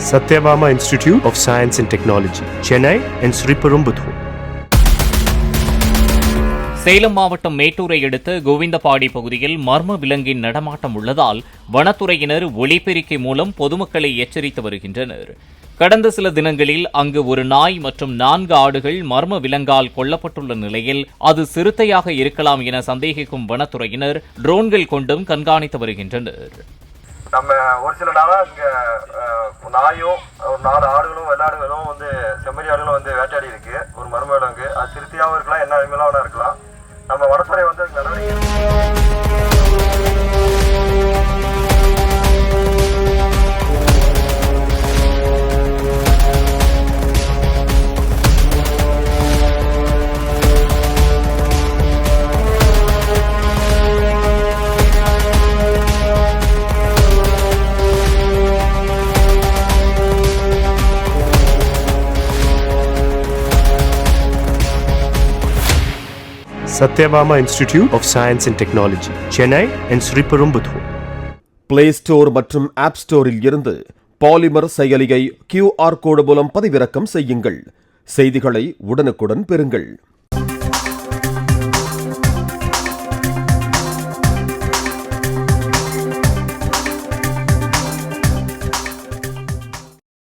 Satyabama Institute of Science and Technology, Chennai and Sriperumbudur. Salem மாவட்டம் மேட்டூரை அடுத்த கோவிந்தபாடி பகுதியில் மர்ம விலங்கின் நடமாட்டம் உள்ளதால் வனத்துறையினர் ஒலிபெருக்கி மூலம் பொதுமக்களை எச்சரித்து வருகின்றனர். கடந்த சில தினங்களில் அங்கு ஒரு நாய் மற்றும் 4 ஆடுகள் மர்ம விலங்கால் கொல்லப்பட்டுள்ள நிலையில் அது சிறுத்தையாக இருக்கலாம் என சந்தேகிக்கும் வனத்துறையினர் ட்ரோன்கள் கொண்டும் கண்காணித்து வருகின்றனர். நம்ம ஒரு சில நாளா இங்க நாயும் ஒரு 4 ஆடுகளும் வெள்ளாடுகளும் செம்மறி ஆடுகளும் வேட்டையாடி இருக்கு. ஒரு மர்ம விலங்கு அது சிறுத்தையாகவும் இருக்கலாம், என்ன அனிமலாகவும் இருக்கலாம். நம்ம வனத்துறை Satyabama Institute of Science and Technology, Chennai and Sriperumbudur. Play store மற்றும் ஆப் ஸ்டோரில் இருந்து பாலிமர் செயலியை QR கோடு மூலம் பதிவிறக்கம் செய்யுங்கள். செய்திகளை உடனுக்குடன் பெறுங்கள்.